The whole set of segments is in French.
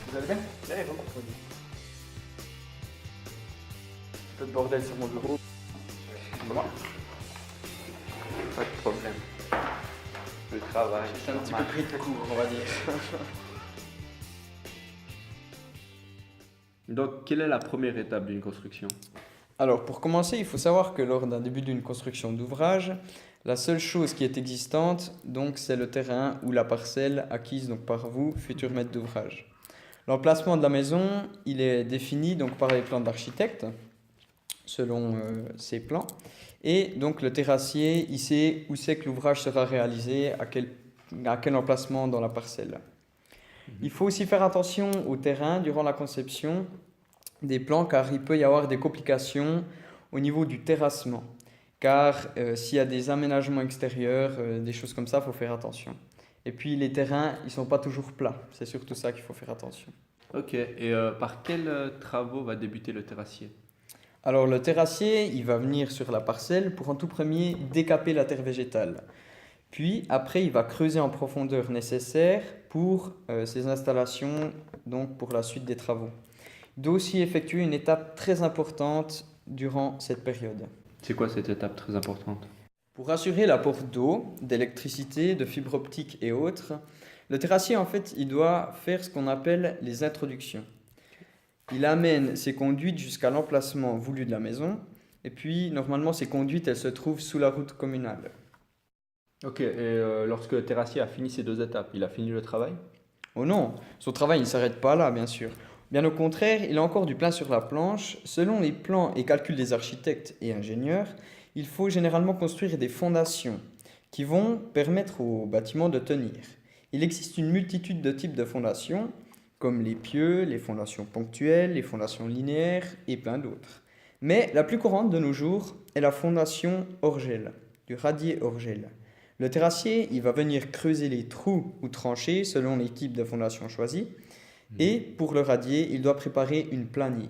Vous allez bien? Ouais, bon. Un peu de bordel sur mon bureau. Moi? Pas de problème. Le travail. J'ai un petit peu pris de cours, on va dire. Donc, quelle est la première étape d'une construction? Alors, pour commencer, il faut savoir que lors d'un début d'une construction d'ouvrage, la seule chose qui est existante, donc, c'est le terrain ou la parcelle acquise donc, par vous, futur maître d'ouvrage. L'emplacement de la maison, il est défini donc, par les plans d'architecte, selon ces plans. Et donc, le terrassier, il sait où c'est que l'ouvrage sera réalisé, à quel emplacement dans la parcelle. Il faut aussi faire attention au terrain durant la conception des plans car il peut y avoir des complications au niveau du terrassement. Car s'il y a des aménagements extérieurs, des choses comme ça, il faut faire attention. Et puis les terrains, ils ne sont pas toujours plats. C'est surtout ça qu'il faut faire attention. Ok, et par quels travaux va débuter le terrassier? Alors le terrassier, il va venir sur la parcelle pour en tout premier décaper la terre végétale. Puis après, il va creuser en profondeur nécessaire pour ces installations, donc pour la suite des travaux. Il doit aussi effectuer une étape très importante durant cette période. C'est quoi cette étape très importante? Pour assurer l'apport d'eau, d'électricité, de fibres optiques et autres, le terrassier, en fait, il doit faire ce qu'on appelle les introductions. Il amène ses conduites jusqu'à l'emplacement voulu de la maison, et puis normalement, ces conduites, elles se trouvent sous la route communale. Ok, et lorsque le terrassier a fini ces deux étapes, il a fini le travail? Oh non, son travail ne s'arrête pas là, bien sûr. Bien au contraire, il a encore du pain sur la planche. Selon les plans et calculs des architectes et ingénieurs, il faut généralement construire des fondations qui vont permettre au bâtiment de tenir. Il existe une multitude de types de fondations, comme les pieux, les fondations ponctuelles, les fondations linéaires et plein d'autres. Mais la plus courante de nos jours est la fondation hors-gel, du radier hors-gel. Le terrassier, il va venir creuser les trous ou tranchées selon les types de fondations choisis. Et pour le radier, il doit préparer une planie.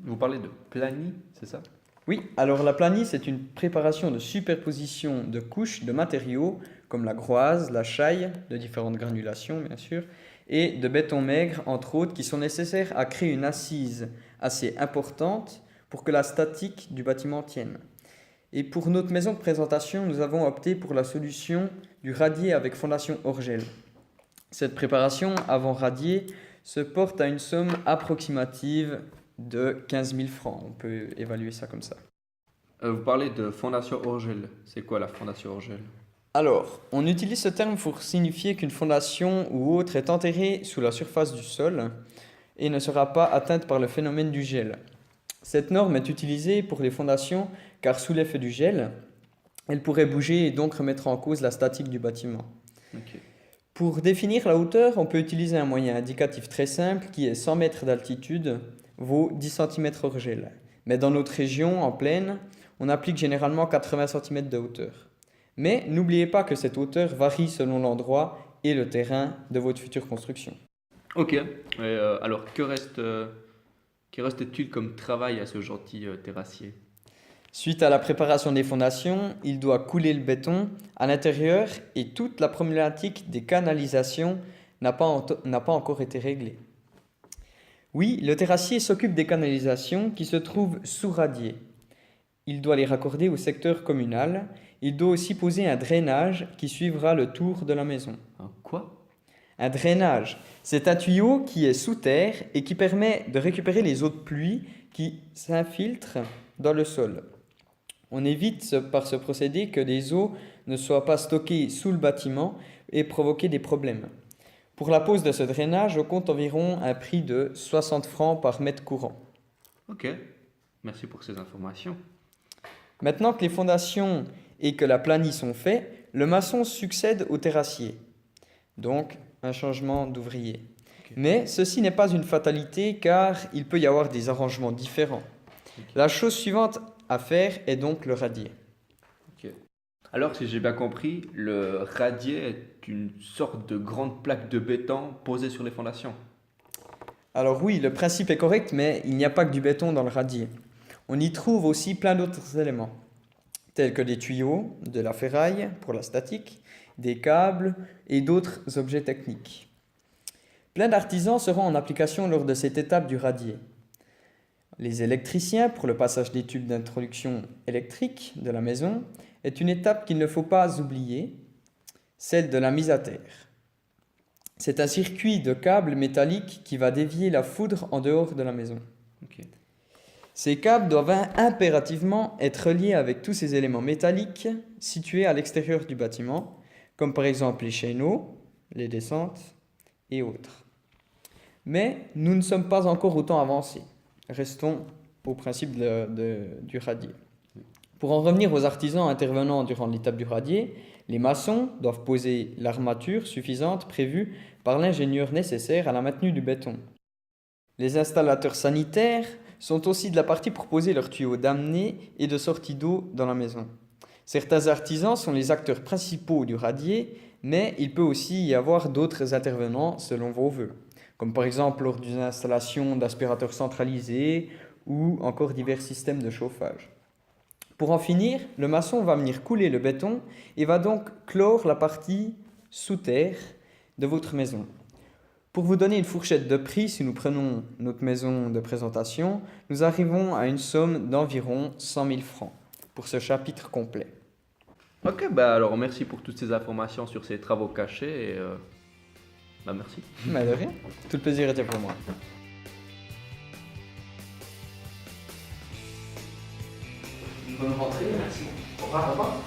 Vous parlez de planie, c'est ça? Oui, alors la planie, c'est une préparation de superposition de couches de matériaux comme la groise, la chaille, de différentes granulations bien sûr, et de béton maigre entre autres qui sont nécessaires à créer une assise assez importante pour que la statique du bâtiment tienne. Et pour notre maison de présentation, nous avons opté pour la solution du radier avec fondation hors gel. Cette préparation avant radier se porte à une somme approximative de 15 000 francs. On peut évaluer ça comme ça. Vous parlez de fondation hors gel. C'est quoi la fondation hors gel? Alors, on utilise ce terme pour signifier qu'une fondation ou autre est enterrée sous la surface du sol et ne sera pas atteinte par le phénomène du gel. Cette norme est utilisée pour les fondations car sous l'effet du gel, elle pourrait bouger et donc remettre en cause la statique du bâtiment. Ok. Pour définir la hauteur, on peut utiliser un moyen indicatif très simple qui est 100 mètres d'altitude vaut 10 cm hors gel. Mais dans notre région, en plaine, on applique généralement 80 cm de hauteur. Mais n'oubliez pas que cette hauteur varie selon l'endroit et le terrain de votre future construction. Ok, et alors que reste-t-il comme travail à ce gentil terrassier? Suite à la préparation des fondations, il doit couler le béton à l'intérieur et toute la problématique des canalisations n'a pas encore été réglée. Oui, le terrassier s'occupe des canalisations qui se trouvent sous radier. Il doit les raccorder au secteur communal. Il doit aussi poser un drainage qui suivra le tour de la maison. Quoi? Un drainage, c'est un tuyau qui est sous terre et qui permet de récupérer les eaux de pluie qui s'infiltrent dans le sol. On évite par ce procédé que les eaux ne soient pas stockées sous le bâtiment et provoquer des problèmes. Pour la pose de ce drainage, on compte environ un prix de 60 francs par mètre courant. Ok, merci pour ces informations. Maintenant que les fondations et que la planie sont faits, le maçon succède au terrassier. Donc, un changement d'ouvrier. Ok. Mais ceci n'est pas une fatalité car il peut y avoir des arrangements différents. La chose suivante à faire est donc le radier. Ok. Alors, si j'ai bien compris, le radier est une sorte de grande plaque de béton posée sur les fondations. Alors oui, le principe est correct, mais il n'y a pas que du béton dans le radier. On y trouve aussi plein d'autres éléments, tels que des tuyaux, de la ferraille pour la statique, des câbles et d'autres objets techniques. Plein d'artisans seront en application lors de cette étape du radier. Les électriciens, pour le passage des tubes d'introduction électrique de la maison, est une étape qu'il ne faut pas oublier, celle de la mise à terre. C'est un circuit de câbles métalliques qui va dévier la foudre en dehors de la maison. Ok. Ces câbles doivent impérativement être reliés avec tous ces éléments métalliques situés à l'extérieur du bâtiment, comme par exemple les chaîneaux, les descentes et autres. Mais nous ne sommes pas encore autant avancés. Restons au principe du radier. Pour en revenir aux artisans intervenant durant l'étape du radier, les maçons doivent poser l'armature suffisante prévue par l'ingénieur nécessaire à la maintenue du béton. Les installateurs sanitaires sont aussi de la partie pour poser leurs tuyaux d'amenée et de sortie d'eau dans la maison. Certains artisans sont les acteurs principaux du radier, mais il peut aussi y avoir d'autres intervenants selon vos vœux, comme par exemple lors d'une installation d'aspirateurs centralisés ou encore divers systèmes de chauffage. Pour en finir, le maçon va venir couler le béton et va donc clore la partie sous terre de votre maison. Pour vous donner une fourchette de prix, si nous prenons notre maison de présentation, nous arrivons à une somme d'environ 100 000 francs pour ce chapitre complet. Ok, bah alors merci pour toutes ces informations sur ces travaux cachés et merci. Mais de rien, tout le plaisir était pour moi. Bonne rentrée, merci. Au revoir.